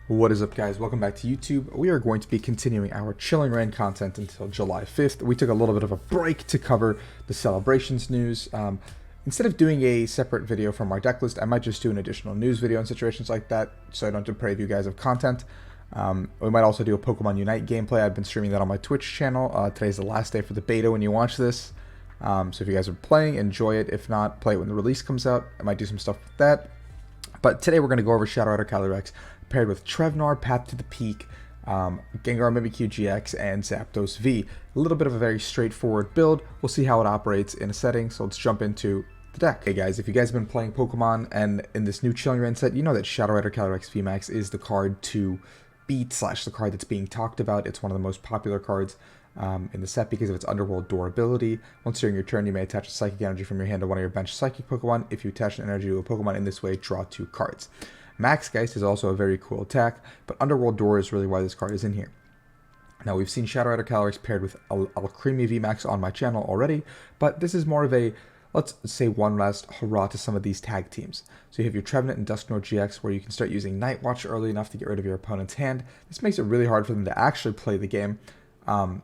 What is up, guys? Welcome back to YouTube. We are going to be continuing our Chilling Reign content until July 5th. We took a little bit of a break to cover the celebrations news. Instead of doing a separate video from our deck list, I might just do an additional news video in situations like that, so I don't deprive you guys of content. We might also do a Pokemon Unite gameplay. I've been streaming that on my Twitch channel. Today's the last day for the beta when you watch this. So if you guys are playing, enjoy it. If not, play it when the release comes out. I might do some stuff with that. But today we're going to go over Shadow Rider Calyrex paired with Trevnoir, Path to the Peak, Gengar Mimikyu-GX, and Zapdos V. A little bit of a very straightforward build. We'll see how it operates in a setting, so let's jump into the deck. Hey guys, if you guys have been playing Pokemon and in this new Chilling Reign set, you know that Shadow Rider Calyrex VMAX is the card to beat / the card that's being talked about. It's one of the most popular cards in the set because of its Underworld durability. Once during your turn, you may attach a Psychic Energy from your hand to one of your bench Psychic Pokemon. If you attach an energy to a Pokemon in this way, draw 2 cards. Max Geist is also a very cool attack, but Underworld Door is really why this card is in here. Now, we've seen Shadow Rider Calyrex paired with Alcremie VMAX on my channel already, but this is more of a, let's say, one last hurrah to some of these tag teams. So you have your Trevenant and Dusknoir-GX, where you can start using Night Watch early enough to get rid of your opponent's hand. This makes it really hard for them to actually play the game when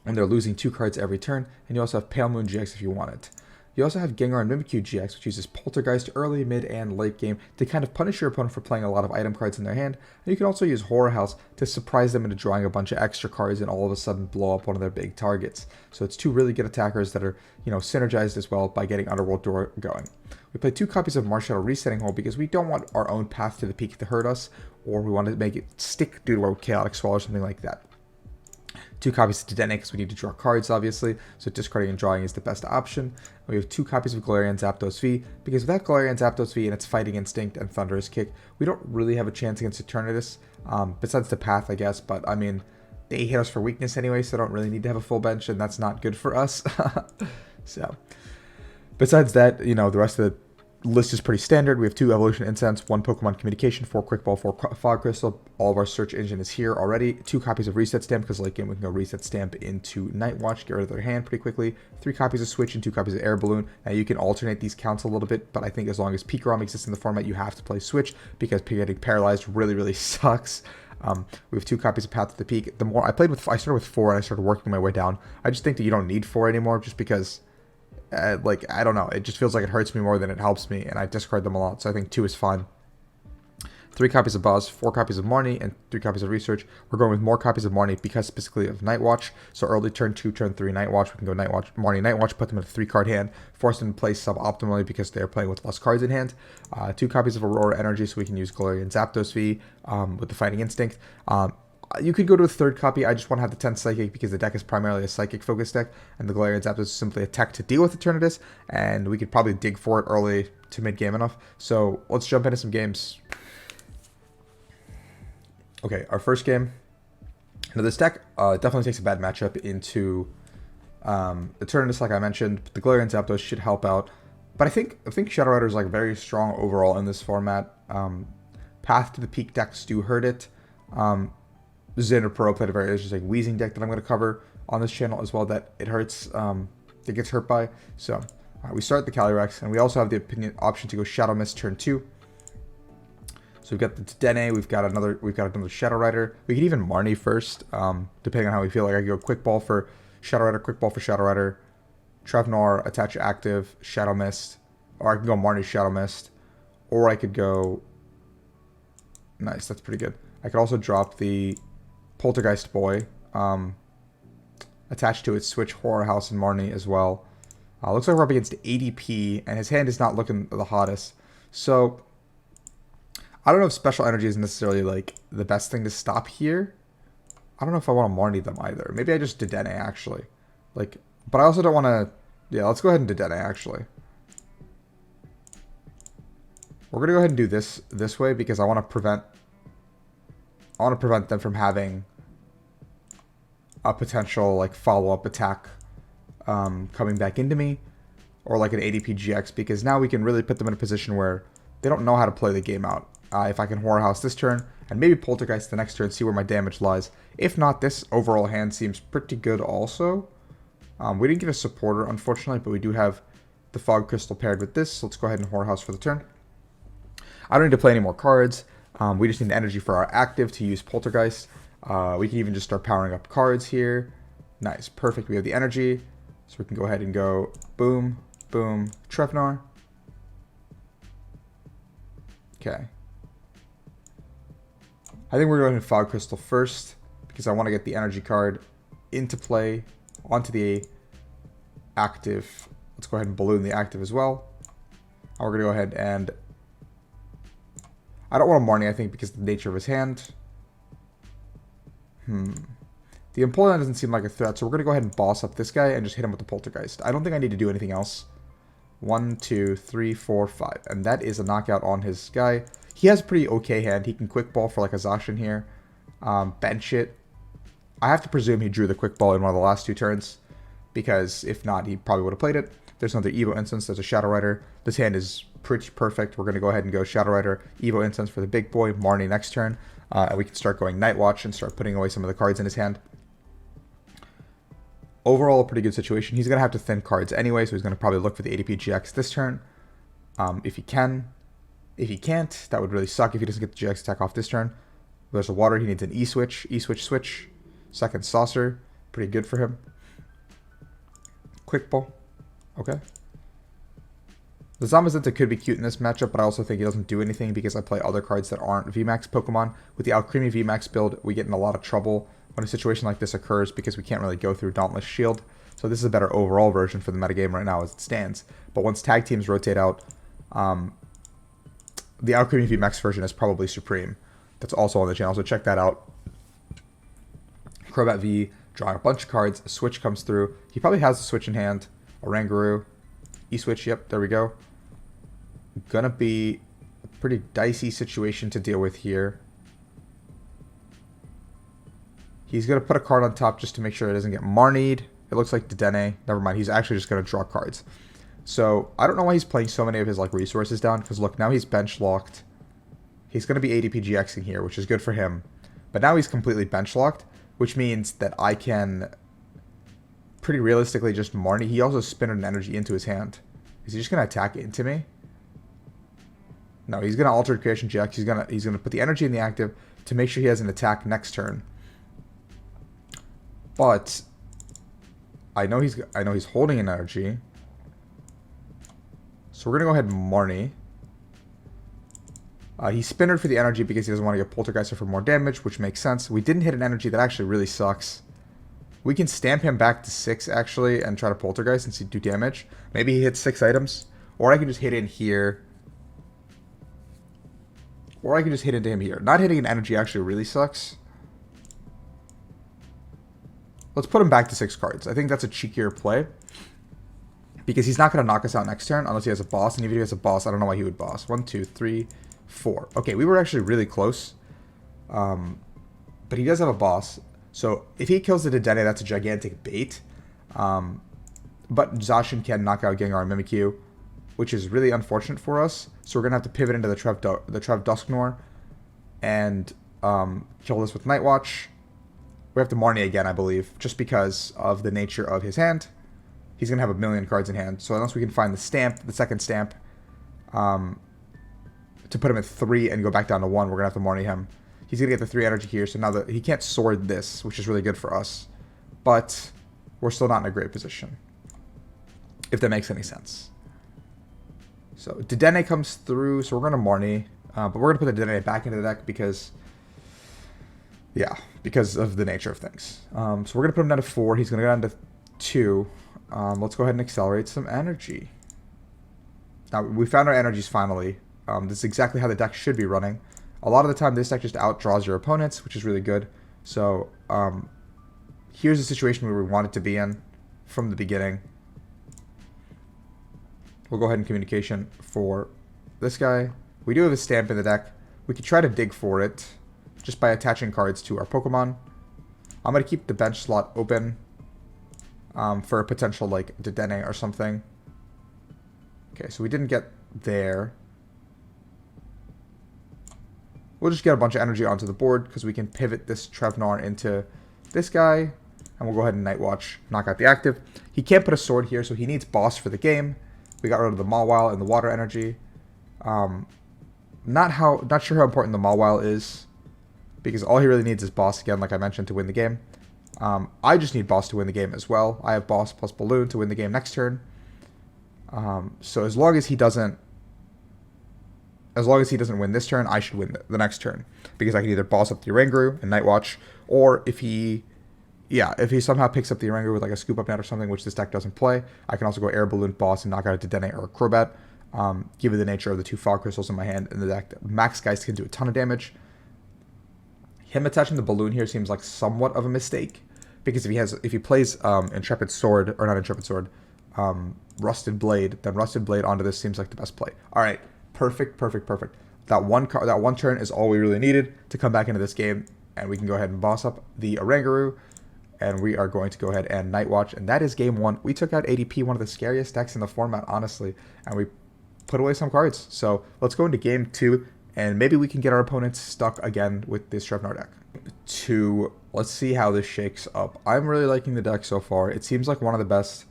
they're losing 2 cards every turn, and you also have Pale Moon GX if you want it. You also have Gengar Mimikyu-GX, which uses Poltergeist early, mid, and late game to kind of punish your opponent for playing a lot of item cards in their hand. And you can also use Horror House to surprise them into drawing a bunch of extra cards and all of a sudden blow up one of their big targets. So it's 2 really good attackers that are, synergized as well by getting Underworld Door going. We play 2 copies of Marshadow Resetting Hole because we don't want our own Path to the Peak to hurt us, or we want to make it stick due to a Chaotic Swallow or something like that. 2 copies of Dedenne because we need to draw cards, obviously, so discarding and drawing is the best option. We have 2 copies of Galarian Zapdos V, because without Galarian Zapdos V and its Fighting Instinct and Thunderous Kick, we don't really have a chance against Eternatus, besides the Path, I guess, but I mean, they hit us for weakness anyway, so I don't really need to have a full bench, and that's not good for us. So, besides that, the rest of the list is pretty standard. We have 2 Evolution Incense, 1 Pokemon Communication, 4 Quick Ball, 4 Fog Crystal. All of our search engine is here already. 2 copies of Reset Stamp, because late game we can go Reset Stamp into Night Watch, get rid of their hand pretty quickly. 3 copies of Switch and 2 copies of Air Balloon. Now you can alternate these counts a little bit, but I think as long as Peak ROM exists in the format, you have to play Switch, because getting paralyzed really sucks. We have 2 copies of Path to the Peak. I started with 4 and I started working my way down. I just think that you don't need 4 anymore, just because I don't know, it just feels like it hurts me more than it helps me, and I discard them a lot, so I think 2 is fine. 3 copies of Buzz, 4 copies of Marnie, and 3 copies of Research. We're going with more copies of Marnie because specifically of Night Watch, so early turn 2, turn 3 Night Watch, we can go Night Watch, Marnie, Night Watch, put them in a 3-card hand, force them to play suboptimally because they're playing with less cards in hand. 2 copies of Aurora Energy, so we can use Galarian Zapdos V with the Fighting Instinct. You could go to a 3rd copy. I just want to have the 10 Psychic because the deck is primarily a Psychic focused deck, and the Galarian Zapdos is simply a tech to deal with Eternatus, and we could probably dig for it early to mid-game enough. So let's jump into some games. Okay, our first game. Now this deck definitely takes a bad matchup into Eternatus, like I mentioned. The Galarian Zapdos should help out, but I think Shadow Rider is like very strong overall in this format. Path to the Peak decks do hurt it. Xander Pro played a very interesting Wheezing deck that I'm going to cover on this channel as well that it hurts, it gets hurt by. So we start the Calyrex, and we also have the option to go Shadow Mist turn 2. So we've got the Dedenne, we've got another Shadow Rider. We could even Marnie first, depending on how we feel. Like I could go Quick Ball for Shadow Rider, Quick Ball for Shadow Rider, Trevnoir, attach active, Shadow Mist, or I can go Marnie Shadow Mist, or I could go, nice, that's pretty good. I could also drop the Poltergeist Boy, attached to it, Switch Horror House and Marnie as well. Looks like we're up against ADP, and his hand is not looking the hottest. So, I don't know if Special Energy is necessarily, like, the best thing to stop here. I don't know if I want to Marnie them either. Maybe I just Dedenne, actually. Like, but I also don't want to... Yeah, let's go ahead and Dedenne, actually. We're going to go ahead and do this way, because I want to prevent them from having a potential like follow-up attack coming back into me, or like an ADP GX, because now we can really put them in a position where they don't know how to play the game out. If I can Horror House this turn and maybe Poltergeist the next turn, see where my damage lies. If not, this overall hand seems pretty good also. We didn't get a supporter, unfortunately, but we do have the Fog Crystal paired with this, so let's go ahead and Horror House for the turn. I don't need to play any more cards. We just need energy for our active to use Poltergeist. We can even just start powering up cards here. Nice, perfect. We have the energy, so we can go ahead and go boom, boom, Trevnoir. Okay. I think we're going to Fog Crystal first because I want to get the energy card into play onto the active. Let's go ahead and balloon the active as well. And we're going to go ahead and... I don't want a Marnie, I think, because of the nature of his hand. The Empoleon doesn't seem like a threat, so we're going to go ahead and boss up this guy and just hit him with the Poltergeist. I don't think I need to do anything else. 1, 2, 3, 4, 5. And that is a knockout on his guy. He has a pretty okay hand. He can Quick Ball for like a Zacian here. Bench it. I have to presume he drew the Quick Ball in one of the last 2 turns, because if not, he probably would have played it. There's another Evo Incense. There's a Shadow Rider. This hand is pretty perfect. We're going to go ahead and go Shadow Rider, Evo Incense for the big boy, Marnie next turn. And we can start going Night Watch and start putting away some of the cards in his hand. Overall, a pretty good situation. He's going to have to thin cards anyway, so he's going to probably look for the ADP-GX this turn. If he can. If he can't, that would really suck if he doesn't get the GX attack off this turn. There's a water. He needs an E-Switch. E-Switch switch. Second Saucer. Pretty good for him. Quick Ball. Okay. The Zamazenta could be cute in this matchup, but I also think he doesn't do anything because I play other cards that aren't VMAX Pokemon. With the Alcremie VMAX build, we get in a lot of trouble when a situation like this occurs because we can't really go through Dauntless Shield. So this is a better overall version for the metagame right now as it stands. But once tag teams rotate out, the Alcremie VMAX version is probably supreme. That's also on the channel, so check that out. Crobat V, drawing a bunch of cards. A Switch comes through. He probably has a Switch in hand. Oranguru. E-Switch, yep, there we go. Gonna be a pretty dicey situation to deal with here. He's gonna put a card on top just to make sure it doesn't get Marnied. It looks like Dedenne. Never mind, he's actually just gonna draw cards. So, I don't know why he's playing so many of his like resources down, because look, now he's bench locked. He's gonna be ADP-GXing here, which is good for him. But now he's completely bench locked, which means that I can pretty realistically just Marnie. He also spin an energy into his hand. Is he just gonna attack into me? No, he's gonna Altered Creation GX. He's gonna put the energy in the active to make sure he has an attack next turn. But I know he's holding an energy. So we're gonna go ahead and Marnie. He spinnered for the energy because he doesn't want to get Poltergeist for more damage, which makes sense. We didn't hit an energy that actually really sucks. We can stamp him back to 6 actually and try to Poltergeist and see do damage. Maybe he hits 6 items. Or I can just hit in here. Or I can just hit into him here. Not hitting an energy actually really sucks. Let's put him back to 6 cards. I think that's a cheekier play. Because he's not going to knock us out next turn unless he has a boss. And even if he has a boss, I don't know why he would boss. 1, 2, 3, 4. Okay, we were actually really close. But he does have a boss. So if he kills the Dedenne, that's a gigantic bait. But Zacian can knock out Gengar Mimikyu, which is really unfortunate for us. So we're going to have to pivot into the Trev Dusknoir and kill this with Night Watch. We have to Marnie again, I believe, just because of the nature of his hand. He's going to have a million cards in hand. So unless we can find the stamp, the second stamp, to put him at 3 and go back down to 1, we're going to have to Marnie him. He's going to get the 3 energy here, so now that he can't sword this, which is really good for us. But we're still not in a great position, if that makes any sense. So Dedenne comes through, so we're going to Marnie. But we're going to put the Dedenne back into the deck because, yeah, because of the nature of things. So we're going to put him down to 4. He's going to go down to 2. Let's go ahead and accelerate some energy. Now, we found our energies finally. This is exactly how the deck should be running. A lot of the time, this deck just outdraws your opponents, which is really good. So, here's a situation where we want it to be in from the beginning. We'll go ahead and Communication for this guy. We do have a stamp in the deck. We could try to dig for it just by attaching cards to our Pokemon. I'm going to keep the bench slot open for a potential, like, Dedenne or something. Okay, so we didn't get there. We'll just get a bunch of energy onto the board because we can pivot this Trevnoir into this guy. And we'll go ahead and Night Watch, knock out the active. He can't put a sword here, so he needs boss for the game. We got rid of the Mawile and the water energy. Not sure how important the Mawile is, because all he really needs is Boss again, like I mentioned, to win the game. I just need Boss to win the game as well. I have Boss plus Balloon to win the game next turn. So as long as he doesn't win this turn, I should win the next turn, because I can either boss up the Oranguru and Night Watch, or if he somehow picks up the Oranguru with like a Scoop Up Net or something, which this deck doesn't play, I can also go Air Balloon Boss and knock out a Dedenne or a Crobat. Given the nature of the 2 Fog Crystals in my hand in the deck, Max Geist can do a ton of damage. Him attaching the Balloon here seems like somewhat of a mistake, because if he plays Intrepid Sword, or not Intrepid Sword, Rusted Blade, then Rusted Blade onto this seems like the best play. All right, perfect. That one turn is all we really needed to come back into this game, and we can go ahead and boss up the Oranguru, and we are going to go ahead and Night Watch, and that is game 1. We took out ADP, one of the scariest decks in the format, honestly, and we put away some cards. So let's go into game 2, and maybe we can get our opponents stuck again with this Trevnoir deck. Let's see how this shakes up. I'm really liking the deck so far. It seems like one of the best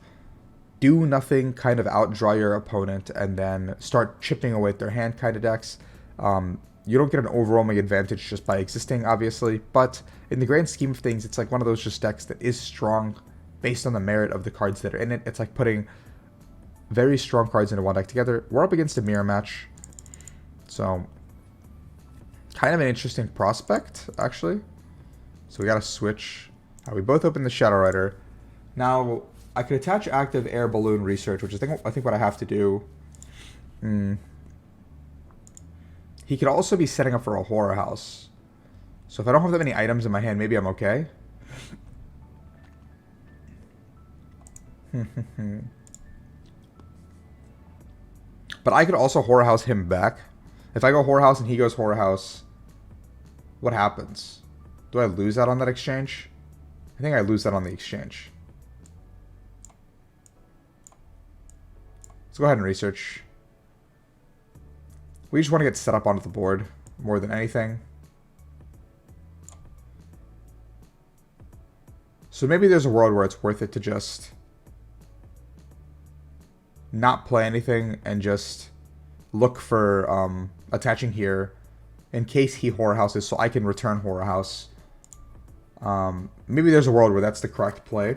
do nothing kind of outdraw your opponent and then start chipping away at their hand kind of decks. You don't get an overwhelming advantage just by existing, obviously, but in the grand scheme of things, it's like one of those just decks that is strong based on the merit of the cards that are in it. It's like putting very strong cards into one deck together. We're up against a mirror match, so kind of an interesting prospect, actually. So we got to switch. We both open the Shadow Rider. Now, I could attach active Air Balloon Research, which is I think what I have to do. He could also be setting up for a Horror House. So if I don't have that many items in my hand, maybe I'm okay. But I could also Horror House him back. If I go Horror House and he goes Horror House, what happens? Do I lose that on that exchange? I think I lose that on the exchange. Let's go ahead and research. We just want to get set up onto the board more than anything. So maybe there's a world where it's worth it to just not play anything and just look for attaching here in case he Horror Houses so I can return Horror House. Maybe there's a world where that's the correct play.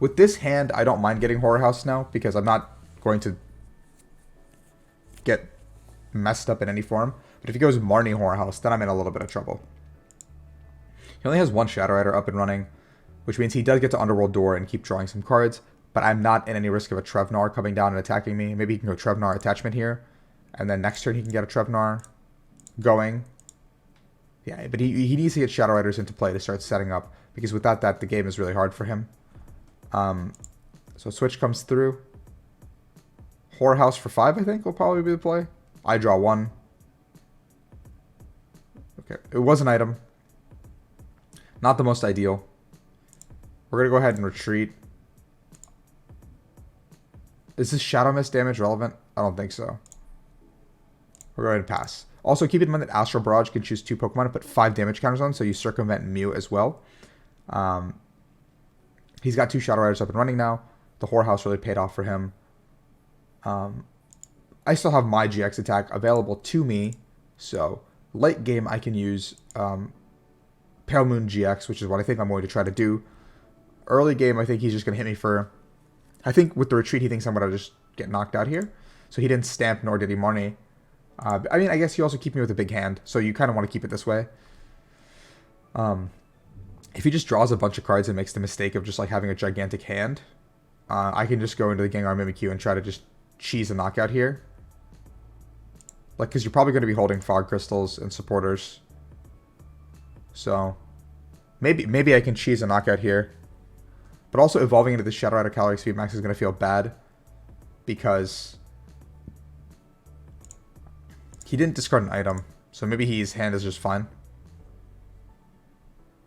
With this hand, I don't mind getting Horror House now because I'm not going to get messed up in any form. But if he goes Marnie Horror House, then I'm in a little bit of trouble. He only has one Shadow Rider up and running, which means he does get to Underworld Door and keep drawing some cards, but I'm not in any risk of a Trevnoir coming down and attacking me. Maybe he can go Trevnoir attachment here, and then next turn he can get a Trevnoir going. Yeah, but he needs to get Shadow Riders into play to start setting up, because without that, the game is really hard for him. So Switch comes through. Horror House for 5, I think, will probably be the play. I draw 1. Okay, it was an item. Not the most ideal. We're going to go ahead and retreat. Is this Shadow Mist damage relevant? I don't think so. We're going to pass. Also, keep in mind that Astral Barrage can choose 2 Pokemon to put 5 damage counters on, so you circumvent Mew as well. He's got 2 Shadow Riders up and running now. The Horror House really paid off for him. I still have my GX attack available to me, so late game I can use Pale Moon GX, which is what I think I'm going to try to do. Early game, I think he's just going to hit me for... I think with the retreat, he thinks I'm going to just get knocked out here. So he didn't stamp, nor did he Marnie. I mean, I guess he also keep me with a big hand, so you kind of want to keep it this way. If he just draws a bunch of cards and makes the mistake of just like having a gigantic hand, I can just go into the Gengar Mimikyu and try to just cheese a knockout here. Like, because you're probably going to be holding Fog Crystals and supporters. So, maybe I can cheese a knockout here. But also evolving into the Shadow Rider Calyrex VMAX is going to feel bad, because he didn't discard an item, so maybe his hand is just fine.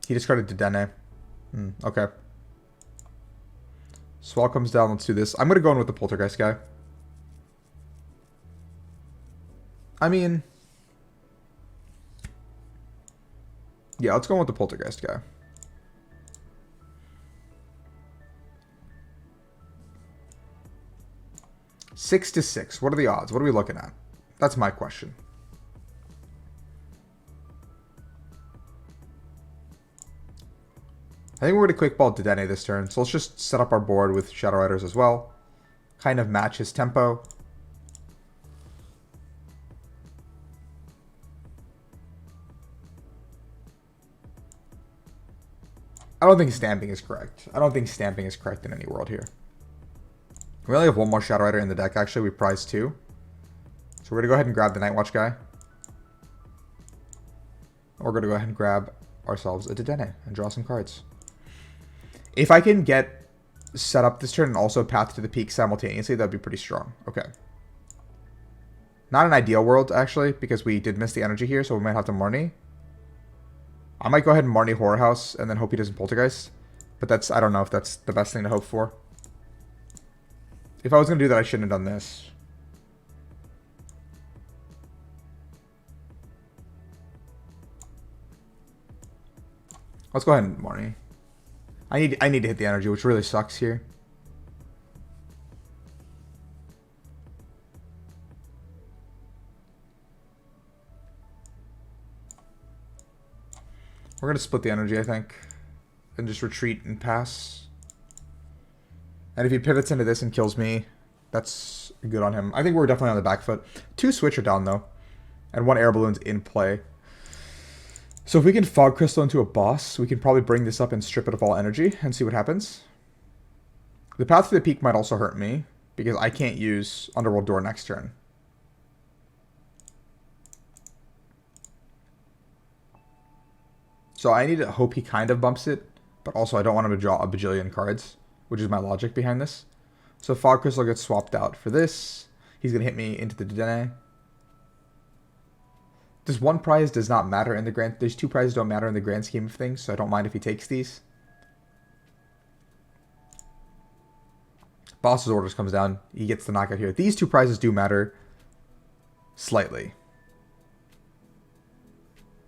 He discarded Dedenne. Okay. Swell comes down. Let's do this. I'm going to go in with the Poltergeist guy. I mean... yeah, let's go in with the Poltergeist guy. (6 to 6). What are the odds? What are we looking at? That's my question. I think we're going to quick ball Dedenne this turn, so let's just set up our board with Shadow Riders as well. Kind of match his tempo. I don't think stamping is correct. I don't think stamping is correct in any world here. We only have one more Shadow Rider in the deck, actually. We prize 2. So we're going to go ahead and grab the Night Watch guy. We're going to go ahead and grab ourselves a Dedenne and draw some cards. If I can get set up this turn and also path to the peak simultaneously, that'd be pretty strong. Okay. Not an ideal world, actually, because we did miss the energy here, so we might have to Marnie. I might go ahead and Marnie Horror House and then hope he doesn't Poltergeist. But that's, I don't know if that's the best thing to hope for. If I was going to do that, I shouldn't have done this. Let's go ahead and Marnie. I need to hit the energy, which really sucks here. We're going to split the energy, I think. And just retreat and pass. And if he pivots into this and kills me, that's good on him. I think we're definitely on the back foot. 2 Switch are down, though. And 1 Air Balloon's in play. So if we can Fog Crystal into a boss, we can probably bring this up and strip it of all energy and see what happens. The path to the peak might also hurt me, because I can't use Underworld Door next turn. So I need to hope he kind of bumps it, but also I don't want him to draw a bajillion cards, which is my logic behind this. So Fog Crystal gets swapped out for this. He's going to hit me into the Dedenne. This one prize does not matter in the grand... These 2 prizes don't matter in the grand scheme of things, so I don't mind if he takes these. Boss's Orders comes down. He gets the knockout here. These 2 prizes do matter slightly.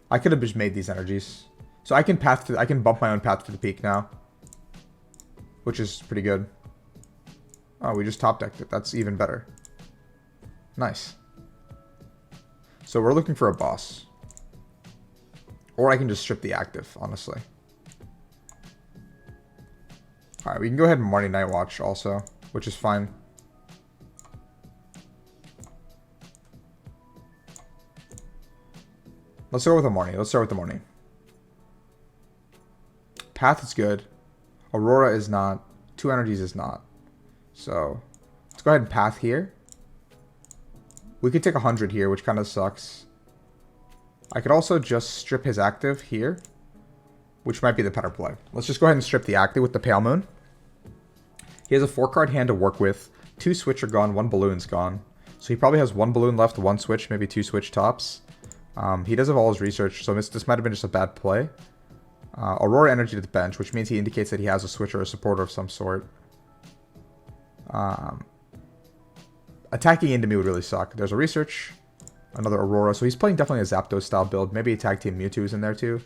I could have just made these energies. So I can bump my own path to the peak now, which is pretty good. Oh, we just top decked it. That's even better. Nice. So we're looking for a boss. Or I can just strip the active, honestly. Alright, we can go ahead and Marnie Night Watch also, which is fine. Let's go with a Marnie. Let's start with the Marnie. Path is good. Aurora is not. 2 energies is not. So let's go ahead and path here. We could take 100 here, which kind of sucks. I could also just strip his active here, which might be the better play. Let's just go ahead and strip the active with the Pale Moon. He has a 4-card hand to work with. 2 Switch are gone, 1 Balloon's gone. So he probably has 1 Balloon left, 1 Switch, maybe 2 Switch tops. He does have all his research, so this might have been just a bad play. Aurora Energy to the bench, which means he indicates that he has a Switch or a supporter of some sort. Attacking into me would really suck. There's a research, another Aurora. So he's playing definitely a Zapdos style build. Maybe a tag team Mewtwo's in there too.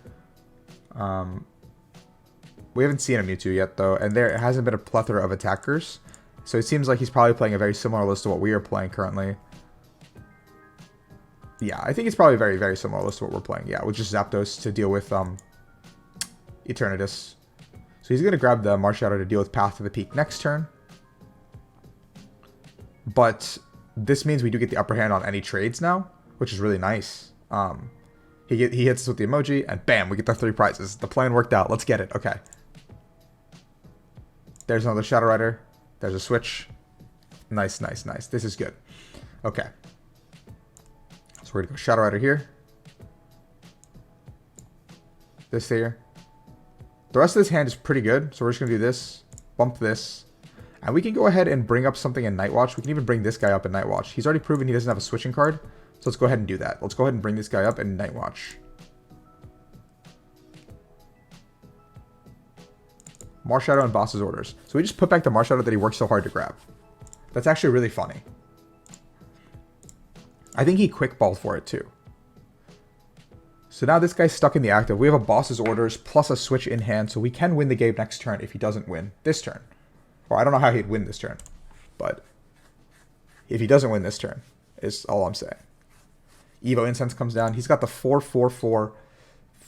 We haven't seen a Mewtwo yet though, and there hasn't been a plethora of attackers. So it seems like he's probably playing a very similar list to what we are playing currently. Yeah, I think it's probably a very, very similar list to what we're playing. Yeah, with just Zapdos to deal with Eternatus. So he's going to grab the Marshadow to deal with Path to the Peak next turn. But this means we do get the upper hand on any trades now, which is really nice. He hits us with the emoji, and bam, we get the 3 prizes. The plan worked out. Let's get it. Okay. There's another Shadow Rider. There's a Switch. Nice, nice, nice. This is good. Okay. So we're going to go Shadow Rider here. This here. The rest of this hand is pretty good, so we're just going to do this. Bump this. And we can go ahead and bring up something in Night Watch. We can even bring this guy up in Night Watch. He's already proven he doesn't have a switching card. So let's go ahead and do that. Let's go ahead and bring this guy up in Night Watch. Marshadow and Boss's Orders. So we just put back the Marshadow that he worked so hard to grab. That's actually really funny. I think he quick balled for it too. So now this guy's stuck in the active. We have a Boss's Orders plus a Switch in hand. So we can win the game next turn if he doesn't win this turn. Or I don't know how he'd win this turn. But if he doesn't win this turn, is all I'm saying. Evo Incense comes down. He's got the 4/4/4,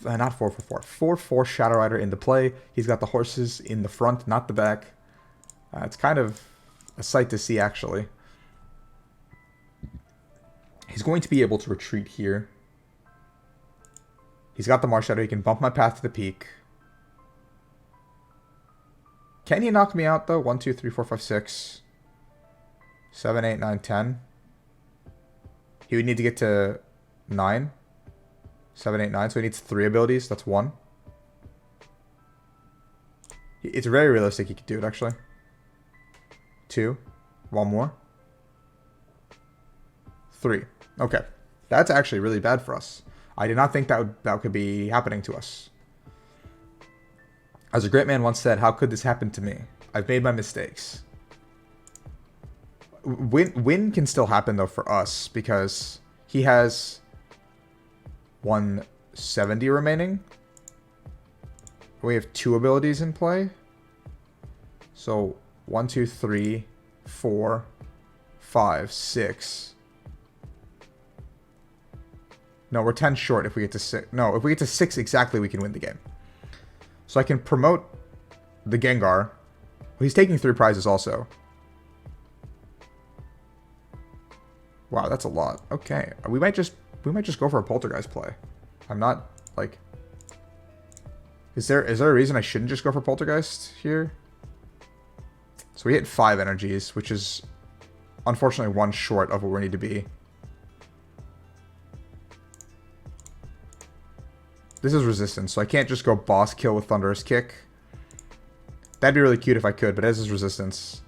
not 4/4/4, 4/4 Shadow Rider into play. He's got the horses in the front, not the back. It's kind of a sight to see, actually. He's going to be able to retreat here. He's got the Marshadow. He can bump my path to the peak. Can he knock me out, though? 1, 2, 3, 4, 5, 6, 7, 8, 9, 10. He would need to get to 9. 7, 8, 9. So he needs 3 abilities. That's 1. It's very realistic he could do it, actually. 2. 1 more. 3. Okay. That's actually really bad for us. I did not think that could be happening to us. As a great man once said, how could this happen to me? I've made my mistakes. Win can still happen, though, for us, because he has 170 remaining. We have 2 abilities in play. So 1, 2, 3, 4, 5, 6. No, we're 10 short if we get to 6. No, if we get to 6 exactly, we can win the game. So I can promote the Gengar. Well, he's taking 3 prizes also. Wow, that's a lot. Okay, we might just go for a Poltergeist play. I'm not like. Is there a reason I shouldn't just go for Poltergeist here? So we hit 5 energies, which is unfortunately 1 short of where we need to be. This is resistance, so I can't just go boss kill with Thunderous Kick. That'd be really cute if I could, but it is resistance.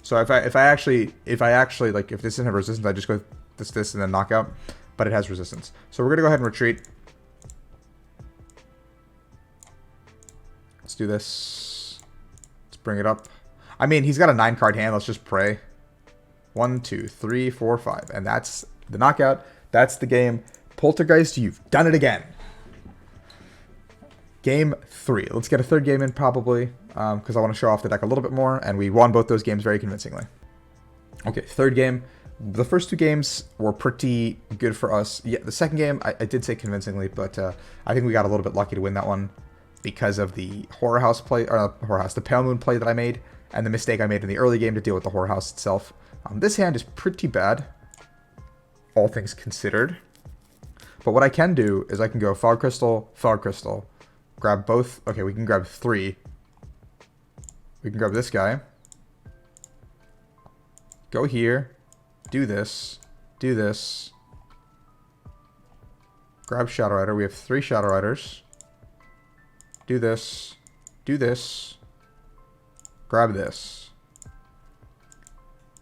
So if I actually like, if this didn't have resistance, I just go this and then knockout. But it has resistance. So we're gonna go ahead and retreat. Let's do this. Let's bring it up. I mean, he's got a 9-card hand. Let's just pray. 1, 2, 3, 4, 5, and that's the knockout. That's the game. Poltergeist, you've done it again. Game 3. Let's get a 3rd game in probably, because I want to show off the deck a little bit more, and we won both those games very convincingly. Okay, 3rd game. The first 2 games were pretty good for us. Yeah, the 2nd game, I did say convincingly, but I think we got a little bit lucky to win that one because of the Horror House play, or not Horror House, the Pale Moon play that I made, and the mistake I made in the early game to deal with the Horror House itself. This hand is pretty bad, all things considered. But what I can do is I can go Fog Crystal, grab both. Okay, we can grab 3. We can grab this guy. Go here. Do this. Do this. Grab Shadow Rider. We have 3 Shadow Riders. Do this. Do this. Grab this.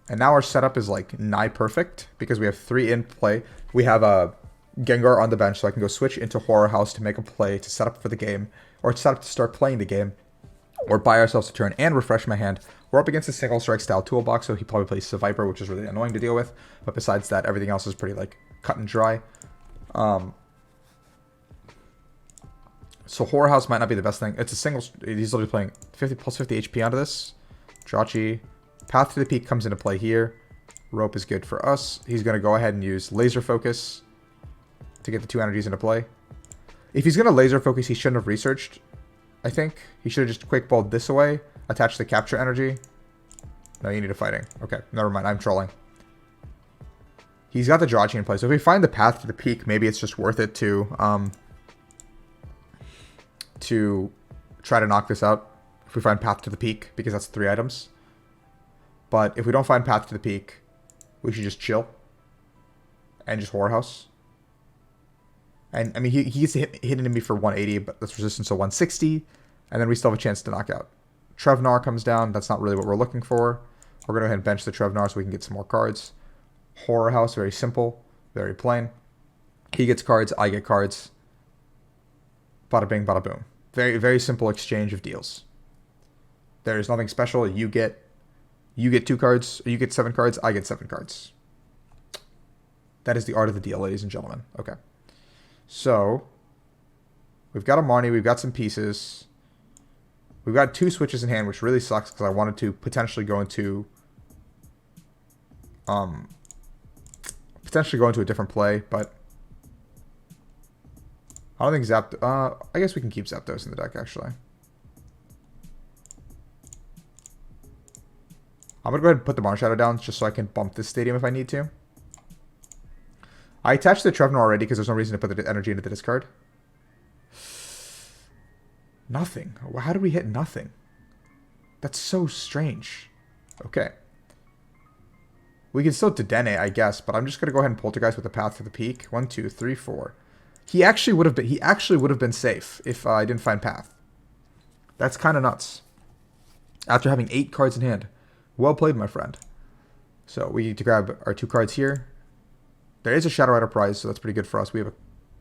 And now our setup is like nigh perfect because we have 3 in play. We have a Gengar on the bench, so I can go switch into Horror House to make a play to set up for the game, or to set up to start playing the game, or buy ourselves a turn and refresh my hand. We're up against a single strike style toolbox, so he probably plays Viper, which is really annoying to deal with. But besides that, everything else is pretty like cut and dry. So Horror House might not be the best thing. It's a single. He's literally playing 50 plus 50 HP onto this. Jirachi. Path to the Peak comes into play here. Rope is good for us. He's going to go ahead and use Laser Focus to get the 2 energies into play. If he's going to Laser Focus, he shouldn't have researched, I think. He should have just Quick Balled this away, attached the Capture energy. No, you need a Fighting. Okay, never mind. I'm trolling. He's got the Jirachi in play, so if we find the Path to the Peak, maybe it's just worth it to try to knock this out. If we find Path to the Peak, because that's 3 items. But if we don't find Path to the Peak, we should just chill. And just Horror House. And, I mean, he gets hitting me for 180, but that's resistance to 160. And then we still have a chance to knock out. Trevnoir comes down. That's not really what we're looking for. We're going to go ahead and bench the Trevnoir so we can get some more cards. Horror House, very simple. Very plain. He gets cards, I get cards. Bada bing, bada boom. Very, very simple exchange of deals. There's nothing special. You get 2 cards. You get 7 cards. I get 7 cards. That is the art of the deal, ladies and gentlemen. Okay. So, we've got a Marnie, we've got some pieces. We've got 2 switches in hand, which really sucks because I wanted to potentially go into a different play, but I don't think I guess we can keep Zapdos in the deck, actually. I'm going to go ahead and put the Marshadow down just so I can bump this stadium if I need to. I attached the Trevnoir already because there's no reason to put the energy into the discard. Nothing. How did we hit nothing? That's so strange. Okay. We can still Dedenne, I guess, but I'm just going to go ahead and Poltergeist with the path to the peak. 1, 2, 3, 4. He actually would have been safe if I didn't find path. That's kind of nuts. After having 8 cards in hand. Well played, my friend. So we need to grab our 2 cards here. There is a Shadow Rider prize, so that's pretty good for us. We have a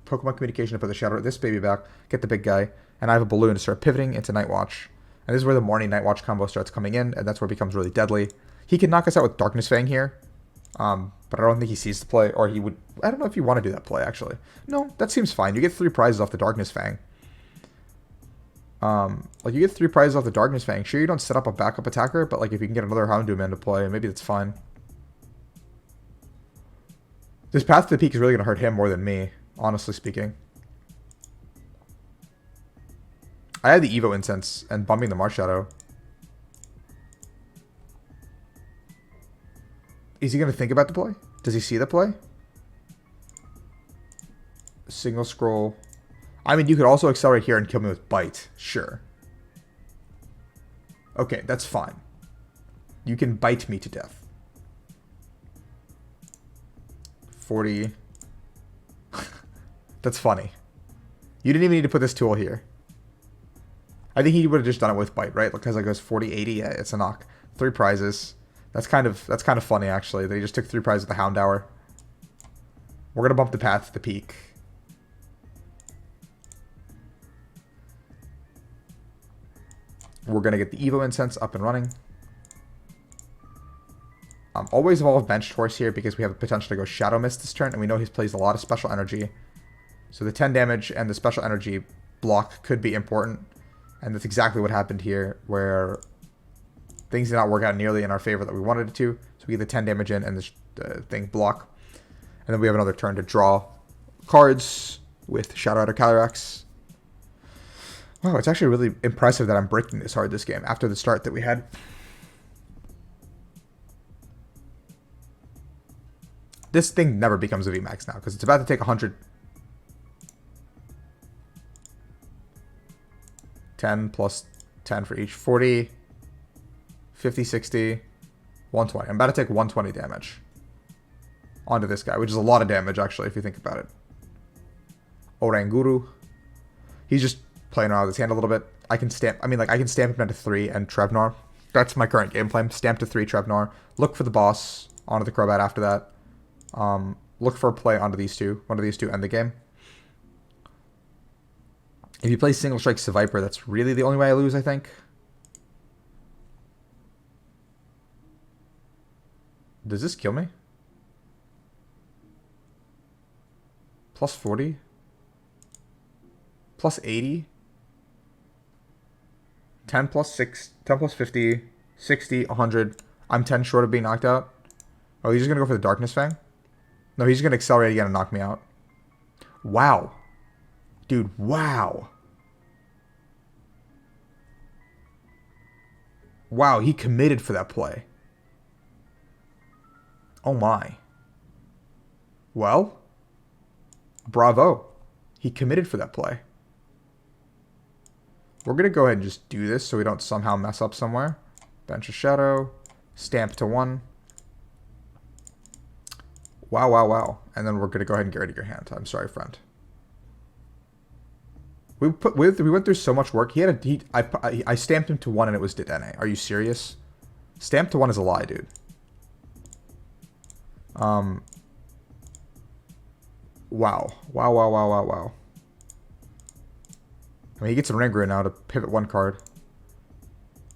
Pokemon Communication to put this baby back, get the big guy, and I have a Balloon to start pivoting into Night Watch. And this is where the Marnie Night Watch combo starts coming in, and that's where it becomes really deadly. He can knock us out with Darkness Fang here, but I don't think he sees the play, or he would... I don't know if you want to do that play, actually. No, that seems fine. You get 3 prizes off the Darkness Fang. Like, you get 3 prizes off the Darkness Fang. Sure, you don't set up a backup attacker, but, like, if you can get another Houndoom into play, maybe that's fine. This path to the peak is really going to hurt him more than me, honestly speaking. I had the Evo Incense and bumping the Marshadow. Is he going to think about the play? Does he see the play? Single scroll. I mean, you could also accelerate here and kill me with Bite. Sure. Okay, that's fine. You can bite me to death. 40. That's funny. You didn't even need to put this tool here. I think he would have just done it with Bite, right? Because it goes 40, 80. Yeah, it's a knock. 3 prizes. That's kind of funny, actually, that he just took 3 prizes with the Houndour. We're going to bump the path to the peak. We're going to get the Evo Incense up and running. Always evolve Benched Horse here because we have the potential to go Shadow Mist this turn, and we know he plays a lot of special energy. So the 10 damage and the special energy block could be important, and that's exactly what happened here, where things did not work out nearly in our favor that we wanted it to. So we get the 10 damage in and the thing block. And then we have another turn to draw cards with Shadow Rider Calyrex. Wow, it's actually really impressive that I'm breaking this hard this game after the start that we had. This thing never becomes a VMAX now because it's about to take 100. 10 plus 10 for each. 40, 50, 60, 120. I'm about to take 120 damage onto this guy, which is a lot of damage, actually, if you think about it. Oranguru. He's just playing around with his hand a little bit. I can stamp him down to 3 and Trevnoir. That's my current game plan. Stamp to 3 Trevnoir. Look for the boss onto the Crobat after that. Look for a play onto these two. One of these two end the game. If you play Single Strike Seviper, that's really the only way I lose, I think. Does this kill me? Plus 40? Plus 80? 10 plus 6, 10 plus 50, 60, 100. I'm 10 short of being knocked out. Oh, he's just going to go for the Darkness Fang? No, he's going to accelerate again and knock me out. Wow. Dude, wow. Wow, he committed for that play. Oh my. Well, bravo. He committed for that play. We're going to go ahead and just do this so we don't somehow mess up somewhere. Bench a Shadow. Stamp to 1. Wow, wow, wow. And then we're going to go ahead and get rid of your hand. I'm sorry, friend. We went through so much work. I stamped him to 1 and it was Dedenne. Are you serious? Stamp to 1 is a lie, dude. Wow. Wow, wow, wow, wow, wow. I mean, he gets a Ringru now to pivot 1 card.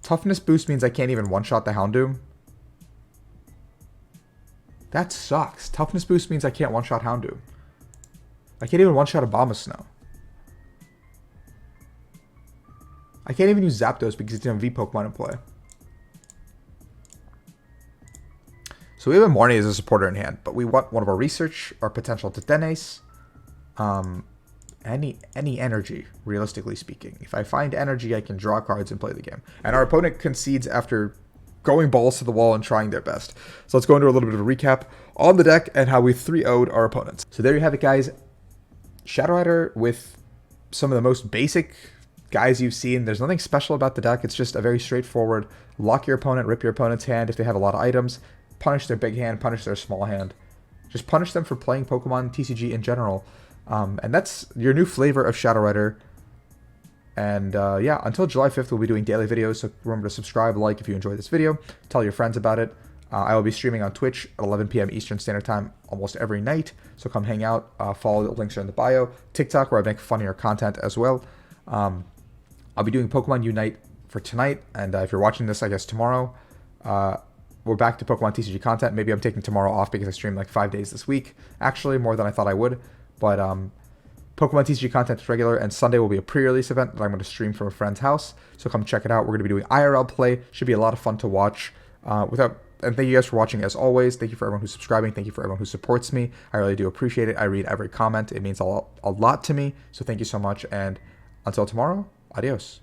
Toughness boost means I can't even one-shot the Houndoom. That sucks. Toughness boost means I can't one-shot Houndoom. I can't even one-shot Abomasnow. I can't even use Zapdos because it's an MV Pokemon in play. So we have a Marnie as a supporter in hand, but we want one of our research, our potential Dedennes, and any energy, realistically speaking. If I find energy, I can draw cards and play the game. And our opponent concedes after going balls to the wall and trying their best. So let's go into a little bit of a recap on the deck and how we 3-0'd our opponents. So there you have it, guys. Shadow Rider with some of the most basic guys you've seen. There's nothing special about the deck. It's just a very straightforward lock your opponent, rip your opponent's hand if they have a lot of items, punish their big hand, punish their small hand. Just punish them for playing Pokemon TCG in general. And that's your new flavor of Shadow Rider. And yeah, until July 5th, we'll be doing daily videos. So remember to subscribe, like if you enjoyed this video. Tell your friends about it. I will be streaming on Twitch at 11 p.m. Eastern Standard Time almost every night. So come hang out. Follow the links are in the bio. TikTok, where I make funnier content as well. I'll be doing Pokemon Unite for tonight. And if you're watching this, I guess tomorrow, we're back to Pokemon TCG content. Maybe I'm taking tomorrow off because I streamed like 5 days this week. Actually, more than I thought I would. But Pokemon TCG content is regular, and Sunday will be a pre-release event that I'm going to stream from a friend's house. So come check it out. We're going to be doing IRL play. Should be a lot of fun to watch. And thank you guys for watching as always. Thank you for everyone who's subscribing. Thank you for everyone who supports me. I really do appreciate it. I read every comment. It means a lot to me. So thank you so much. And until tomorrow, adios.